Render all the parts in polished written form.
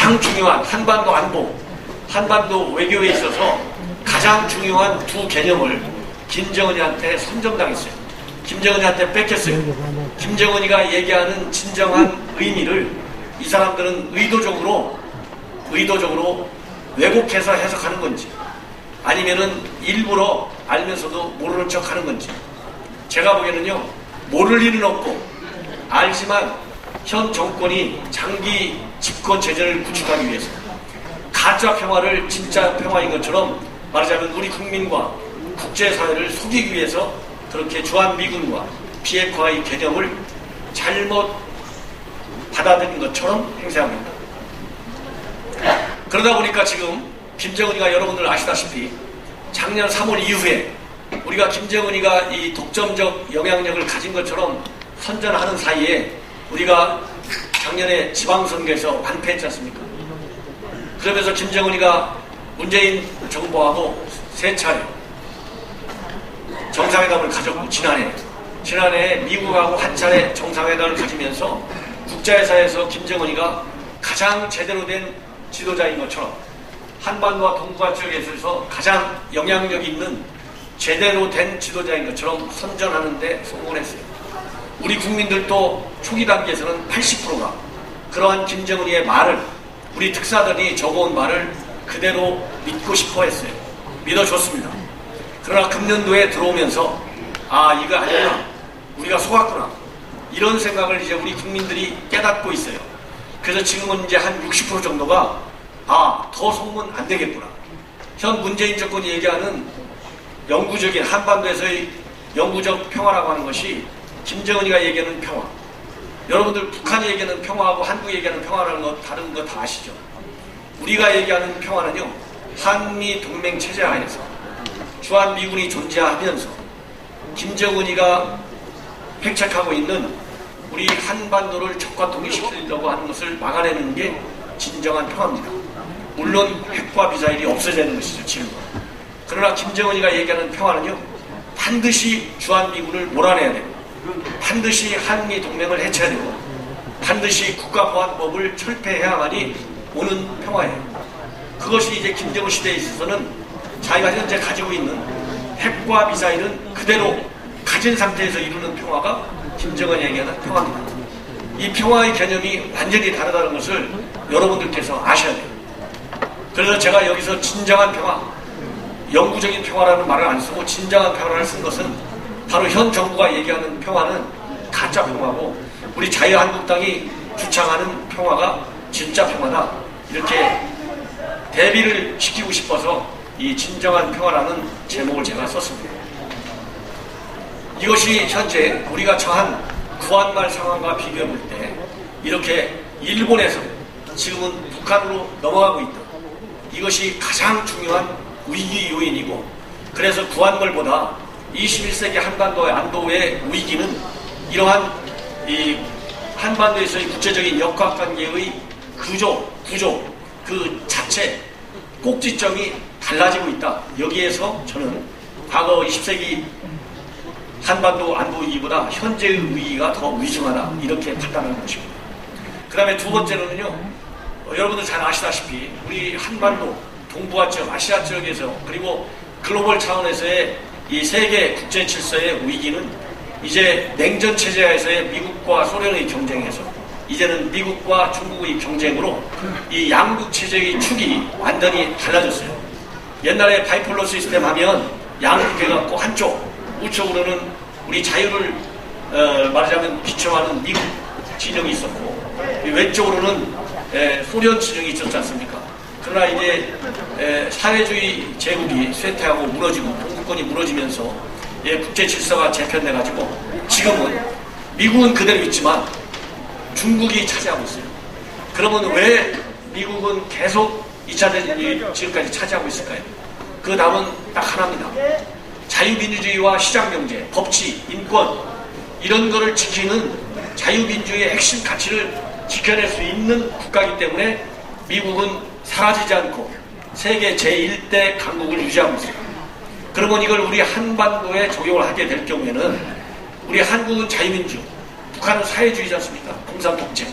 가장 중요한 한반도 안보, 한반도 외교에 있어서 가장 중요한 두 개념을 김정은이한테 선점당했어요. 김정은이한테 뺏겼어요. 김정은이가 얘기하는 진정한 의미를 이 사람들은 의도적으로 왜곡해서 해석하는 건지, 아니면은 일부러 알면서도 모르는 척 하는 건지. 제가 보기에는요, 모를 일은 없고 알지만 현 정권이 장기 집권 체제를 구축하기 위해서 가짜 평화를 진짜 평화인 것처럼 말하자면 우리 국민과 국제사회를 속이기 위해서 그렇게 주한미군과 비핵화의 개념을 잘못 받아들인 것처럼 행세합니다. 그러다 보니까 지금 김정은이가 여러분들 아시다시피 작년 3월 이후에 우리가 김정은이가 이 독점적 영향력을 가진 것처럼 선전하는 사이에 우리가 작년에 지방선거에서 완패했지 않습니까? 그러면서 김정은이가 문재인 정부하고 세 차례 정상회담을 가졌고, 지난해 미국하고 한 차례 정상회담을 가지면서 국제사회에서 김정은이가 가장 제대로 된 지도자인 것처럼 한반도와 동북아 지역에 있어서 가장 영향력 있는 제대로 된 지도자인 것처럼 선전하는 데 성공을 했어요. 우리 국민들도 초기 단계에서는 80%가 그러한 김정은이의 말을, 우리 특사들이 적어온 말을 그대로 믿고 싶어 했어요. 믿어줬습니다. 그러나 금년도에 들어오면서 이거 아니구나, 우리가 속았구나, 이런 생각을 이제 우리 국민들이 깨닫고 있어요. 그래서 지금은 이제 한 60% 정도가 더 속으면 안 되겠구나. 현 문재인 정권이 얘기하는 영구적인 한반도에서의 영구적 평화라고 하는 것이 김정은이가 얘기하는 평화, 여러분들 북한이 얘기하는 평화하고 한국이 얘기하는 평화라는 거 다른 거 다 아시죠? 우리가 얘기하는 평화는요, 한미 동맹 체제 하에서 주한미군이 존재하면서 김정은이가 획책하고 있는 우리 한반도를 적과 독립시키려고 하는 것을 막아내는 게 진정한 평화입니다. 물론 핵과 미사일이 없어지는 것이죠, 지금. 그러나 김정은이가 얘기하는 평화는요, 반드시 주한미군을 몰아내야 되고, 반드시 한미 동맹을 해체해야 되고, 반드시 국가보안법을 철폐해야만이 오는 평화예요. 그것이 이제 김정은 시대에 있어서는 자기가 현재 가지고 있는 핵과 미사일은 그대로 가진 상태에서 이루는 평화가 김정은이 얘기하는 평화입니다. 이 평화의 개념이 완전히 다르다는 것을 여러분들께서 아셔야 돼요. 그래서 제가 여기서 진정한 평화, 영구적인 평화라는 말을 안 쓰고 진정한 평화를 쓴 것은 바로 현 정부가 얘기하는 평화는 가짜 평화고, 우리 자유한국당이 주창하는 평화가 진짜 평화다, 이렇게 대비를 시키고 싶어서 이 진정한 평화라는 제목을 제가 썼습니다. 이것이 현재 우리가 처한 구한말 상황과 비교해 볼 때 이렇게 일본에서 지금은 북한으로 넘어가고 있다, 이것이 가장 중요한 위기 요인이고, 그래서 구한말보다 21세기 한반도의 안보의 위기는 이러한 이 한반도에서의 국제적인 역학관계의 구조 그 자체 꼭지점이 달라지고 있다. 여기에서 저는 과거 20세기 한반도 안보 위기보다 현재의 위기가 더 위중하다, 이렇게 판단하는 것입니다. 그 다음에 두 번째로는요, 여러분들 잘 아시다시피 우리 한반도, 동북아 지역, 아시아 지역에서, 그리고 글로벌 차원에서의 이 세계 국제 질서의 위기는 이제 냉전 체제에서의 미국과 소련의 경쟁에서 이제는 미국과 중국의 경쟁으로 이 양국 체제의 축이 완전히 달라졌어요. 옛날에 바이폴러 시스템 하면 양국 해갖고 한쪽, 우측으로는 우리 자유를 말하자면 기초하는 미국 진영이 있었고, 왼쪽으로는 소련 진영이 있었지 않습니까? 그러나 이제 사회주의 제국이 쇠퇴하고 무너지고 동구권이 무너지면서 국제 질서가 재편돼가지고 지금은 미국은 그대로 있지만 중국이 차지하고 있어요. 그러면 왜 미국은 계속 2차 대전이 지금까지 차지하고 있을까요? 그 답은 딱 하나입니다. 자유민주주의와 시장경제, 법치, 인권, 이런 거를 지키는 자유민주주의의 핵심 가치를 지켜낼 수 있는 국가이기 때문에 미국은 사라지지 않고 세계 제1대 강국을 유지하고 있습니다. 그러면 이걸 우리 한반도에 적용을 하게 될 경우에는 우리 한국은 자유민주, 북한은 사회주의지 않습니까? 공산독재.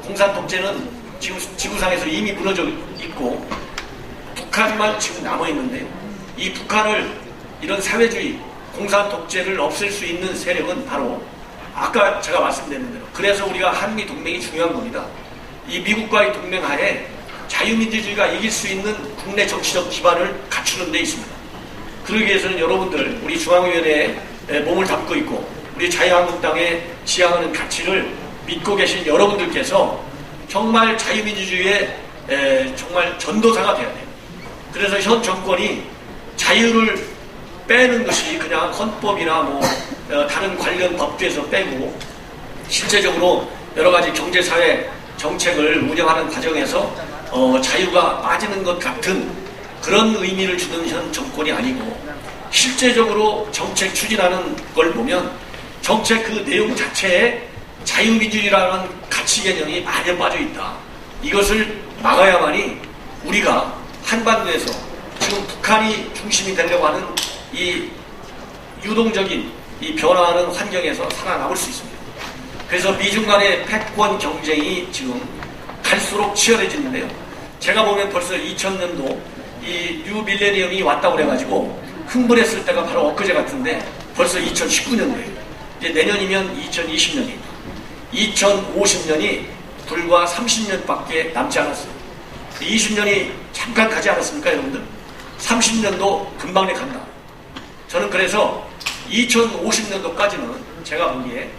공산독재는 지금 지구상에서 이미 무너져 있고 북한만 지금 남아있는데 이 북한을 이런 사회주의 공산 독재를 없앨 수 있는 세력은 바로 아까 제가 말씀드린 대로 그래서 우리가 한미 동맹이 중요한 겁니다. 이 미국과의 동맹하에 자유민주주의가 이길 수 있는 국내 정치적 기반을 갖추는 데 있습니다. 그러기 위해서는 여러분들 우리 중앙위원회에 몸을 담고 있고 우리 자유한국당에 지향하는 가치를 믿고 계신 여러분들께서 정말 자유민주주의의 정말 전도사가 돼야 돼요. 그래서 현 정권이 자유를 빼는 것이 그냥 헌법이나 뭐 다른 관련 법규에서 빼고 실제적으로 여러 가지 경제사회 정책을 운영하는 과정에서 자유가 빠지는 것 같은 그런 의미를 주는 현 정권이 아니고 실제적으로 정책 추진하는 걸 보면 정책 그 내용 자체에 자유민주주의라는 가치 개념이 많이 빠져 있다. 이것을 막아야만이 우리가 한반도에서 지금 북한이 중심이 되려고 하는 이 유동적인 이 변화하는 환경에서 살아남을 수 있습니다. 그래서 미중 간의 패권 경쟁이 지금 갈수록 치열해지는데요. 제가 보면 벌써 2000년도 이 뉴 밀레니엄이 왔다고 그래가지고 흥분했을 때가 바로 엊그제 같은데 벌써 2019년도예요. 이제 내년이면 2020년입니다. 2050년이 불과 30년밖에 남지 않았어요. 20년이 잠깐 가지 않았습니까, 여러분들? 30년도 금방 간다. 저는 그래서 2050년도까지는 제가 보기에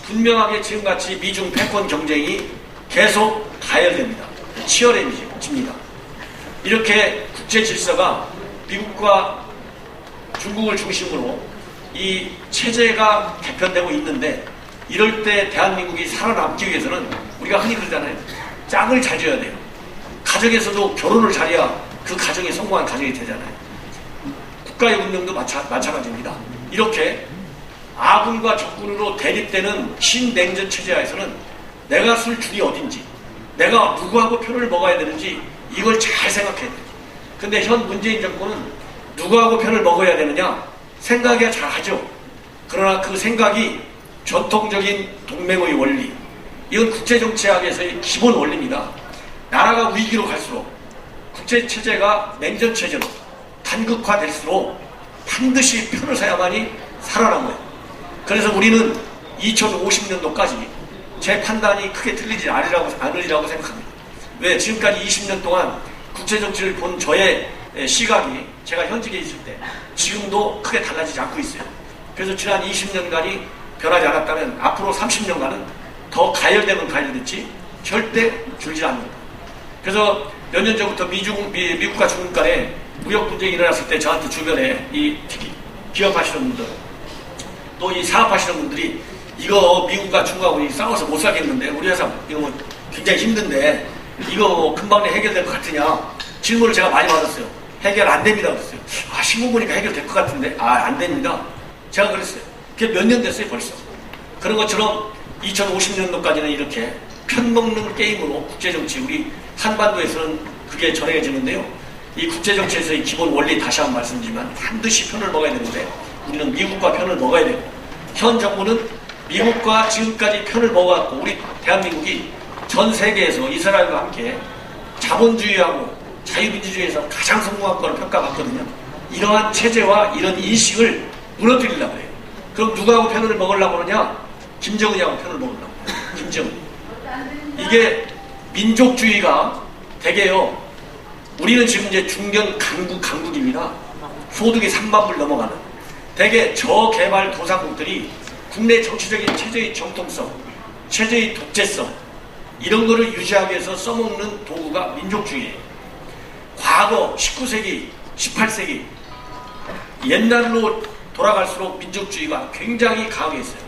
분명하게 지금같이 미중 패권 경쟁이 계속 가열됩니다. 치열해집니다. 이렇게 국제 질서가 미국과 중국을 중심으로 이 체제가 개편되고 있는데 이럴 때 대한민국이 살아남기 위해서는 우리가 흔히 그러잖아요. 짝을 잘 지어야 돼요. 가정에서도 결혼을 잘해야 그 가정이 성공한 가정이 되잖아요. 국가의 운명도 마찬가지입니다. 이렇게 아군과 적군으로 대립되는 신냉전 체제하에서는 내가 쓸 줄이 어딘지 내가 누구하고 편을 먹어야 되는지 이걸 잘 생각해야 돼요. 근데 현 문재인 정권은 누구하고 편을 먹어야 되느냐 생각이야 잘하죠. 그러나 그 생각이 전통적인 동맹의 원리 이건 국제정치학에서의 기본 원리입니다. 나라가 위기로 갈수록 국제체제가 냉전체제로 단극화될수록 반드시 편을 서야만이 살아남아요. 그래서 우리는 2050년도까지 제 판단이 크게 틀리지 않으리라고 생각합니다. 왜? 지금까지 20년 동안 국제정치를 본 저의 시각이 제가 현직에 있을 때 지금도 크게 달라지지 않고 있어요. 그래서 지난 20년간이 변하지 않았다면 앞으로 30년간은 더 가열되면 가열됐지 절대 줄지 않는다. 그래서 몇 년 전부터 미국과 중국 간에 무역 분쟁이 일어났을 때 저한테 주변에 이 기업하시는 분들 또 이 사업하시는 분들이 이거 미국과 중국하고 싸워서 못 살겠는데 우리 회사 이거 뭐 굉장히 힘든데 이거 뭐 금방 해결될 것 같으냐 질문을 제가 많이 받았어요. 해결 안 됩니다 그랬어요. 아 신문 보니까 해결될 것 같은데 안 됩니다. 제가 그랬어요. 그게 몇 년 됐어요 벌써. 그런 것처럼 2050년도까지는 이렇게 편먹는 게임으로 국제정치 우리 한반도에서는 그게 전해지는데요. 이 국제정치에서의 기본 원리 다시 한번 말씀드리면 반드시 편을 먹어야 되는데 우리는 미국과 편을 먹어야 되고 현 정부는 미국과 지금까지 편을 먹어왔고 우리 대한민국이 전 세계에서 이스라엘과 함께 자본주의하고 자유민주주의에서 가장 성공한 걸 평가받거든요. 이러한 체제와 이런 인식을 무너뜨리려고 해요. 그럼 누구하고 편을 먹으려고 그러냐? 김정은이하고 편을 먹으려고 해요. 김정은. 이게 민족주의가 되게요. 우리는 지금 이제 중견 강국입니다. 소득이 3만 불 넘어가는. 대개 저개발 도상국들이 국내 정치적인 체제의 정통성, 체제의 독재성 이런 거를 유지하기 위해서 써먹는 도구가 민족주의예요. 과거 19세기, 18세기 옛날로 돌아갈수록 민족주의가 굉장히 강하게 있어요.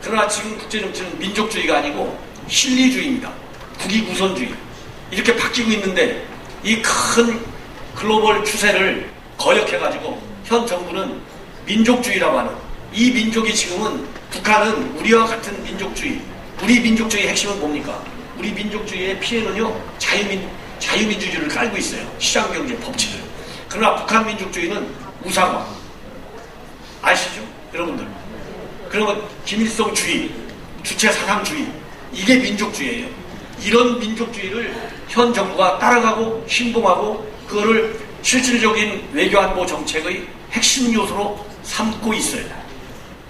그러나 지금 국제정치는 민족주의가 아니고 실리주의입니다. 국익우선주의 이렇게 바뀌고 있는데 이 큰 글로벌 추세를 거역해가지고 현 정부는 민족주의라고 하는 이 민족이 지금은 북한은 우리와 같은 민족주의 우리 민족주의의 핵심은 뭡니까? 우리 민족주의의 피해는요 자유민주주의를 깔고 있어요. 시장경제 법치들. 그러나 북한 민족주의는 우상화 아시죠? 여러분들 그러면 김일성주의 주체사상주의 이게 민족주의예요. 이런 민족주의를 현 정부가 따라가고 신봉하고 그거를 실질적인 외교안보 정책의 핵심 요소로 삼고 있어요.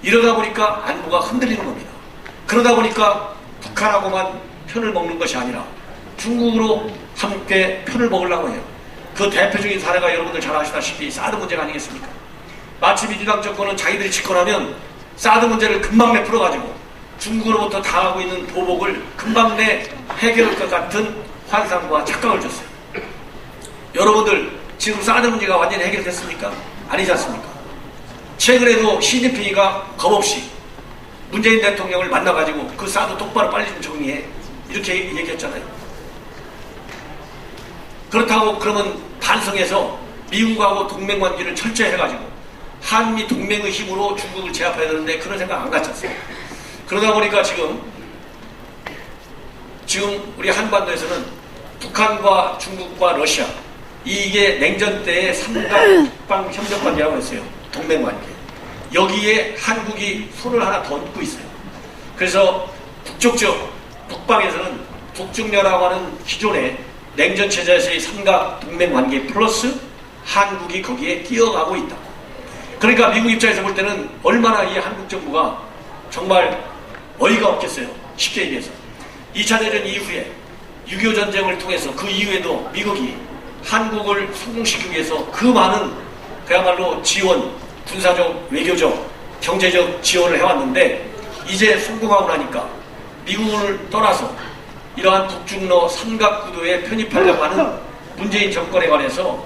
이러다 보니까 안보가 흔들리는 겁니다. 그러다 보니까 북한하고만 편을 먹는 것이 아니라 중국으로 함께 편을 먹으려고 해요. 그 대표적인 사례가 여러분들 잘 아시다시피 사드 문제가 아니겠습니까? 마치 민주당 정권은 자기들이 집권하면 사드 문제를 금방 내풀어가지고 중국으로부터 당하고 있는 보복을 금방 내 해결할 것 같은 환상과 착각을 줬어요. 여러분들 지금 사드 문제가 완전히 해결됐습니까? 아니지 않습니까? 최근에도 시진핑이가 겁없이 문재인 대통령을 만나가지고 그 사드 똑바로 빨리 좀 정리해 이렇게 얘기했잖아요. 그렇다고 그러면 반성해서 미국하고 동맹관계를 철저히 해가지고 한미 동맹의 힘으로 중국을 제압해야 되는데 그런 생각 안 갖지 않습니까? 그러다 보니까 지금 우리 한반도에서는 북한과 중국과 러시아 이게 냉전 때의 삼각 북방 협력 관계라고 했어요. 동맹 관계. 여기에 한국이 손을 하나 더 얹고 있어요. 그래서 북쪽 지역 북방에서는 북중려라고 하는 기존의 냉전 체제에서의 삼각 동맹 관계 플러스 한국이 거기에 끼어가고 있다. 그러니까 미국 입장에서 볼 때는 얼마나 이 한국 정부가 정말 어이가 없겠어요. 쉽게 얘기해서 2차 대전 이후에 6.25 전쟁을 통해서 그 이후에도 미국이 한국을 성공시키기 위해서 그 많은 그야말로 지원, 군사적, 외교적, 경제적 지원을 해왔는데 이제 성공하고 나니까 미국을 떠나서 이러한 북중러 삼각구도에 편입하려고 하는 문재인 정권에 관해서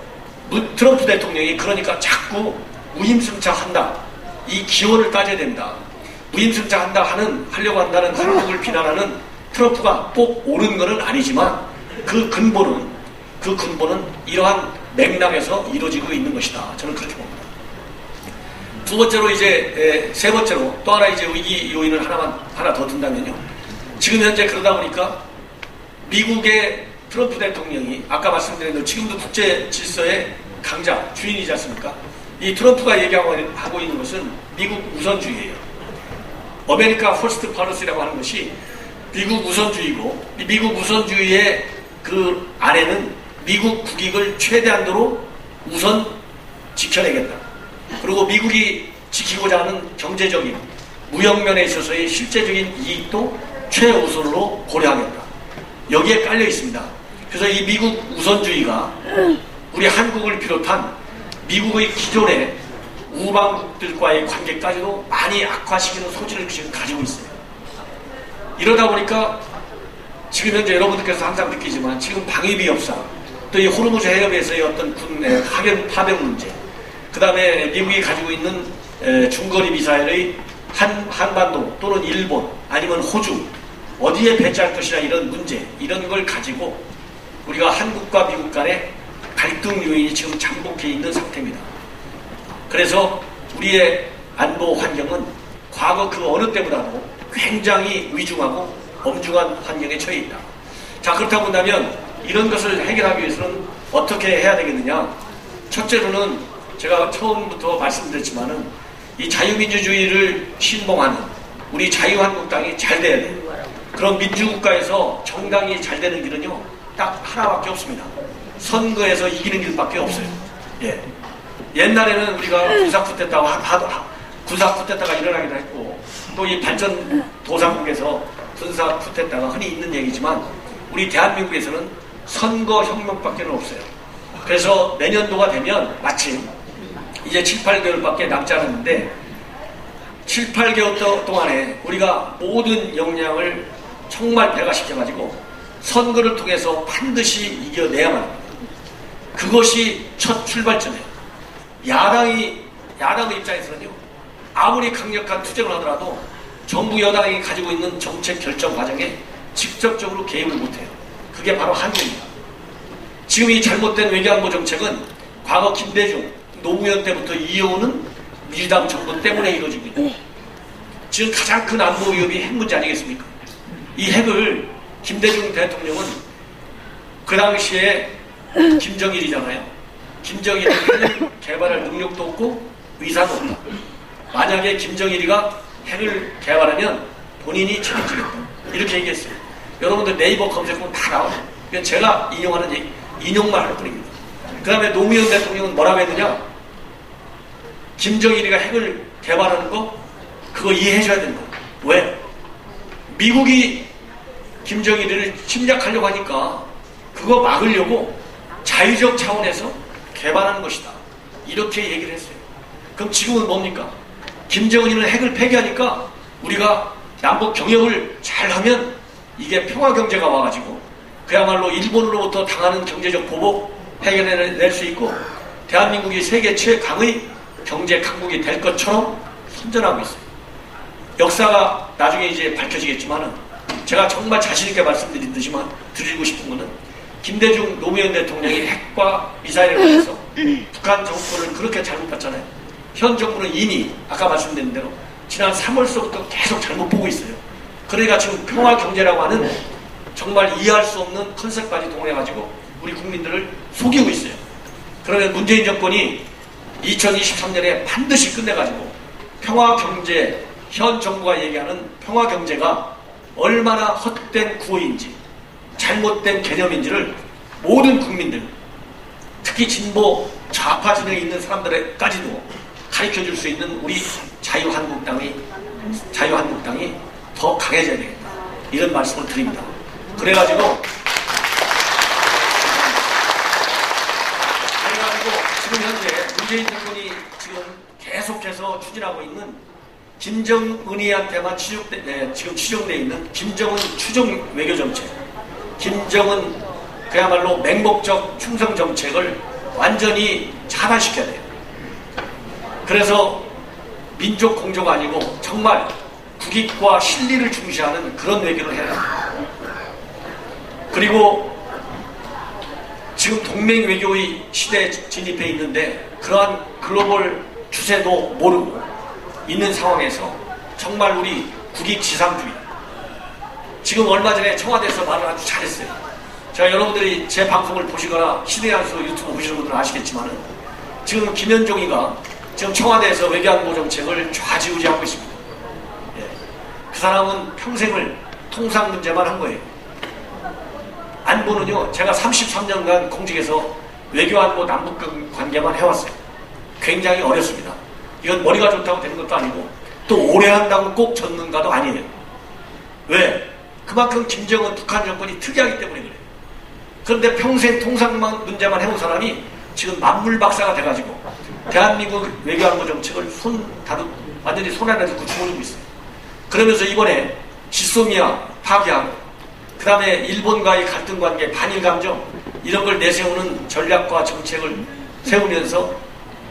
트럼프 대통령이 그러니까 자꾸 무임승차한다. 이 기원을 따져야 된다. 무임승차한다 하려고 한다는 한국을 비난하는 트럼프가 꼭 옳은 것은 아니지만 그 근본은 이러한 맥락에서 이루어지고 있는 것이다. 저는 그렇게 봅니다. 두 번째로 세 번째로 또 하나 위기 요인을 하나 더 든다면요. 지금 현재 그러다 보니까 미국의 트럼프 대통령이 아까 말씀드린 대로 지금도 국제 질서의 강자, 주인이지 않습니까? 이 트럼프가 얘기하고 있는 것은 미국 우선주의예요. 아메리카 퍼스트 policy라고 하는 것이 미국 우선주의고 미국 우선주의의 그 안에는 미국 국익을 최대한도로 우선 지켜내겠다. 그리고 미국이 지키고자 하는 경제적인 무역면에 있어서의 실제적인 이익도 최우선으로 고려하겠다. 여기에 깔려 있습니다. 그래서 이 미국 우선주의가 우리 한국을 비롯한 미국의 기존의 우방국들과의 관계까지도 많이 악화시키는 소지를 지금 가지고 있어요. 이러다 보니까 지금 현재 여러분들께서 항상 느끼지만 지금 방위비 협상, 또 이 호르무즈 해협에서의 어떤 군내 하변 파병 문제, 그 다음에 미국이 가지고 있는 중거리 미사일의 한반도 또는 일본 아니면 호주 어디에 배치할 것이냐 이런 문제, 이런 걸 가지고 우리가 한국과 미국 간의 갈등 요인이 지금 잠복해 있는 상태입니다. 그래서 우리의 안보 환경은 과거 그 어느 때보다도 굉장히 위중하고 엄중한 환경에 처해 있다. 자, 그렇다고 한다면 이런 것을 해결하기 위해서는 어떻게 해야 되겠느냐? 첫째로는 제가 처음부터 말씀드렸지만은 이 자유민주주의를 신봉하는 우리 자유한국당이 잘 돼야 돼요. 그런 민주국가에서 정당이 잘 되는 길은요, 딱 하나밖에 없습니다. 선거에서 이기는 길밖에 없어요. 예. 옛날에는 우리가 군사 쿠데타가 일어나기도 했고, 또 이 발전 도상국에서 군사 쿠데타가 흔히 있는 얘기지만, 우리 대한민국에서는 선거 혁명밖에 없어요. 그래서 내년도가 되면 마침 이제 7, 8개월밖에 남지 않았는데 7, 8개월 동안에 우리가 모든 역량을 정말 배가시켜가지고 선거를 통해서 반드시 이겨내야만 합니다. 그것이 첫 출발점이에요. 야당의 입장에서는요, 아무리 강력한 투쟁을 하더라도 정부 여당이 가지고 있는 정책 결정 과정에 직접적으로 개입을 못해요. 그게 바로 한계입니다. 지금 이 잘못된 외교안보 정책은 과거 김대중, 노무현 때부터 이어오는 민주당 정부 때문에 이루어지고 있다. 지금 가장 큰 안보 위협이 핵 문제 아니겠습니까? 이 핵을 김대중 대통령은 그 당시에 김정일이잖아요. 김정일은 핵을 개발할 능력도 없고 의사도 없다. 만약에 김정일이가 핵을 개발하면 본인이 책임지겠다. 이렇게 얘기했어요. 여러분들 네이버 검색하면 다 나와요. 그냥 제가 인용하는 얘기, 인용만 할 뿐입니다. 그 다음에 노무현 대통령은 뭐라고 했느냐? 김정일이가 핵을 개발하는 거 그거 이해해줘야 된다. 왜? 미국이 김정일이를 침략하려고 하니까 그거 막으려고 자유적 차원에서 개발하는 것이다. 이렇게 얘기를 했어요. 그럼 지금은 뭡니까? 김정은이는 핵을 폐기하니까 우리가 남북 경협을 잘하면 이게 평화경제가 와가지고 그야말로 일본으로부터 당하는 경제적 보복 해결해낼 수 있고 대한민국이 세계 최강의 경제 강국이 될 것처럼 선전하고 있어요. 역사가 나중에 이제 밝혀지겠지만은 제가 정말 자신있게 말씀드리고 싶은 거는 김대중 노무현 대통령이 핵과 미사일에 관해서 북한 정권을 그렇게 잘못 봤잖아요. 현 정부는 이미 아까 말씀드린 대로 지난 3월서부터 계속 잘못 보고 있어요. 그러니까 지금 평화경제라고 하는 정말 이해할 수 없는 컨셉까지 동원해가지고 우리 국민들을 속이고 있어요. 그러면 문재인 정권이 2023년에 반드시 끝내가지고 평화경제, 현 정부가 얘기하는 평화경제가 얼마나 헛된 구호인지 잘못된 개념인지를 모든 국민들, 특히 진보 좌파 진영에 있는 사람들까지도 가르쳐줄 수 있는 우리 자유한국당이 더 강해져야 되겠다. 이런 말씀을 드립니다. 그래가지고 지금 현재 문재인 정권이 지금 계속해서 추진하고 있는 김정은이한테만 지금 추정되어 있는 김정은 추종 외교 정책, 김정은 그야말로 맹목적 충성 정책을 완전히 차단시켜야 돼요. 그래서 민족 공조가 아니고 정말 국익과 실리를 중시하는 그런 외교를 해야 합니다. 그리고 지금 동맹 외교의 시대에 진입해 있는데 그러한 글로벌 추세도 모르고 있는 상황에서 정말 우리 국익지상주의, 지금 얼마 전에 청와대에서 말을 아주 잘했어요. 제가 여러분들이 제 방송을 보시거나 시대한수 유튜브 보시는 분들은 아시겠지만은 지금 김현종이가 지금 청와대에서 외교안보 정책을 좌지우지하고 있습니다. 예. 그 사람은 평생을 통상 문제만 한 거예요. 안보는요, 제가 33년간 공직에서 외교안보 남북 관계만 해왔어요. 굉장히 어렵습니다. 이건 머리가 좋다고 되는 것도 아니고 또 오래 한다고 꼭 전문가도 아니에요. 왜? 그만큼 김정은 북한 정권이 특이하기 때문에 그래요. 그런데 평생 통상만 문제만 해온 사람이 지금 만물박사가 돼가지고 대한민국 외교안보 정책을 완전히 손 안에 넣고 주무르고 있어요. 그러면서 이번에 지소미아 파기하고 그 다음에 일본과의 갈등관계, 반일감정 이런 걸 내세우는 전략과 정책을 세우면서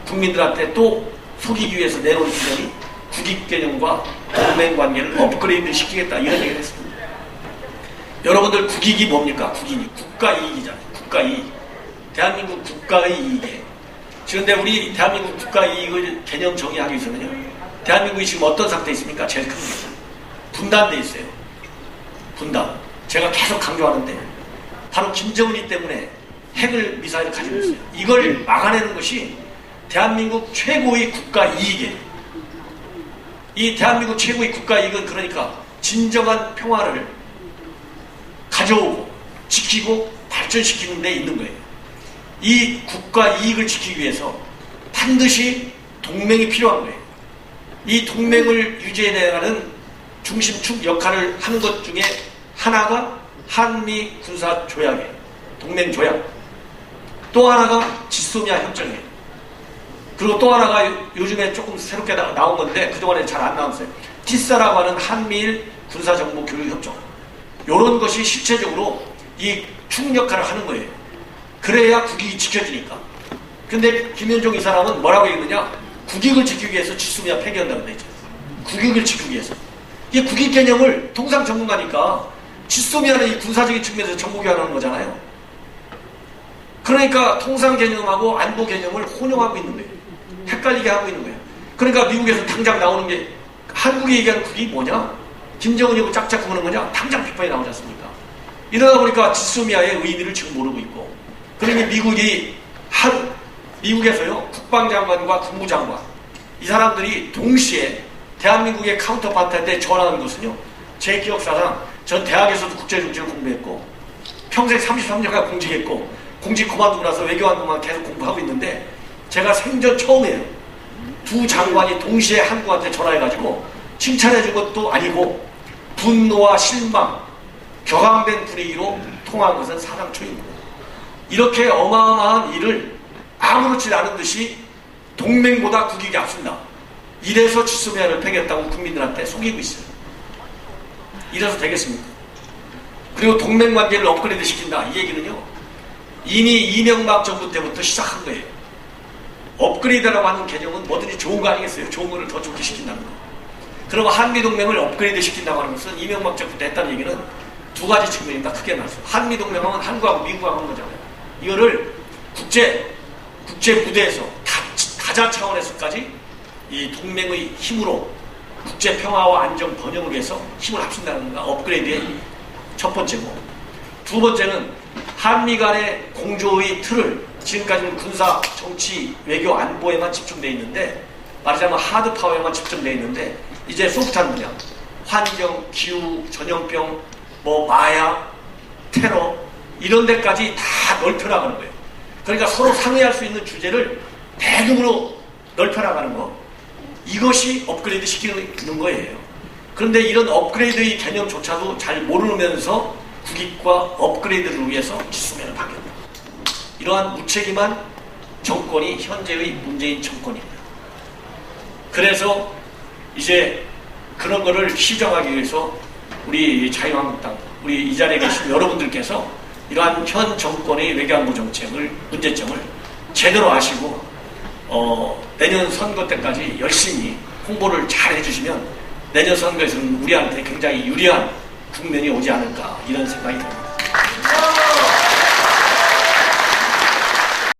국민들한테 또 속이기 위해서 내놓은 주장이 국익개념과 동맹관계를 업그레이드 시키겠다 이런 얘기를 했습니다. 여러분들 국익이 뭡니까? 국익이 국가이익이잖아요. 국가이익. 대한민국 국가의 이익이에요. 그런데 우리 대한민국 국가이익을 개념 정의하기 위해서는요, 대한민국이 지금 어떤 상태에 있습니까? 제일 큰 게 분단돼 있어요. 분단. 제가 계속 강조하는데 바로 김정은이 때문에 핵을 미사일을 가지고 있어요. 이걸 막아내는 것이 대한민국 최고의 국가이익이에요. 이 대한민국 최고의 국가이익은 그러니까 진정한 평화를 가져오고 지키고 발전시키는 데 있는 거예요. 이 국가이익을 지키기 위해서 반드시 동맹이 필요한 거예요. 이 동맹을 유지해내가는 중심축 역할을 하는 것 중에 하나가 한미 군사 조약이에요. 동맹 조약. 또 하나가 지소미아 협정이에요. 그리고 또 하나가 요즘에 조금 새롭게 나온 건데 그동안에 잘 안 나왔어요. 티사라고 하는 한미일 군사정보교육협정. 이런 것이 실체적으로 이 축 역할을 하는 거예요. 그래야 국익이 지켜지니까. 근데 김현종 이 사람은 뭐라고 얘기했느냐? 국익을 지키기 위해서 지소미아 폐기한다고 했죠. 국익을 지키기 위해서. 이게 국익 개념을 통상 전문가니까 지소미아는 이 군사적인 측면에서 정보교환하는 거잖아요. 그러니까 통상 개념하고 안보 개념을 혼용하고 있는 거예요. 헷갈리게 하고 있는 거예요. 그러니까 미국에서 당장 나오는 게 한국이 얘기하는 국익이 뭐냐? 김정은이고 짝짝 구는 거냐? 당장 비판이 나오지 않습니까? 이러다 보니까 지소미아의 의미를 지금 모르고 있고, 그러니 미국에서요 국방장관과 국무장관 이 사람들이 동시에 대한민국의 카운터파트한테 전화하는 것은요, 제 기억사상 전 대학에서도 국제정치를 공부했고 평생 33년간 공직했고 공직 그만두고 나서 외교안보만 계속 공부하고 있는데 제가 생전 처음이에요. 두 장관이 동시에 한국한테 전화해가지고 칭찬해준 것도 아니고 분노와 실망, 격앙된 분위기로 통한 것은 사상 초입니다. 이렇게 어마어마한 일을 아무렇지 않은 듯이 동맹보다 국익이 앞선다. 이래서 지소미아를 폐기했다고 국민들한테 속이고 있어요. 이래서 되겠습니까? 그리고 동맹관계를 업그레이드 시킨다. 이 얘기는요. 이미 이명박 정부 때부터 시작한 거예요. 업그레이드라고 하는 개념은 뭐든지 좋은 거 아니겠어요? 좋은 거를 더 좋게 시킨다는 거. 그럼 한미동맹을 업그레이드 시킨다고 하는 것은 이명박 정부 때 했다는 얘기는 두 가지 측면입니다. 크게 나서 한미동맹은 한국하고 미국하고 한 거잖아요. 이거를 국제 무대에서 다자 차원에서까지 이 동맹의 힘으로 국제 평화와 안정 번영을 위해서 힘을 합친다는 거 업그레이드의 첫 번째고, 두 번째는 한미 간의 공조의 틀을 지금까지는 군사, 정치, 외교, 안보에만 집중되어 있는데 말하자면 하드파워에만 집중되어 있는데 이제 소프트한 분야, 환경, 기후, 전염병, 마약, 테러 이런 데까지 다 넓혀나가는 거예요. 그러니까 서로 상의할 수 있는 주제를 대규모로 넓혀나가는 거, 이것이 업그레이드 시키는 거예요. 그런데 이런 업그레이드의 개념조차도 잘 모르면서 국익과 업그레이드를 위해서 지소미아를 파괴한다. 이러한 무책임한 정권이 현재의 문재인 정권입니다. 그래서 이제 그런 거를 시정하기 위해서 우리 자유한국당, 우리 이 자리에 계신 여러분들께서 이러한 현 정권의 외교안보 정책을, 문제점을 제대로 아시고 내년 선거 때까지 열심히 홍보를 잘 해주시면 내년 선거에서는 우리한테 굉장히 유리한 국면이 오지 않을까 이런 생각이 듭니다.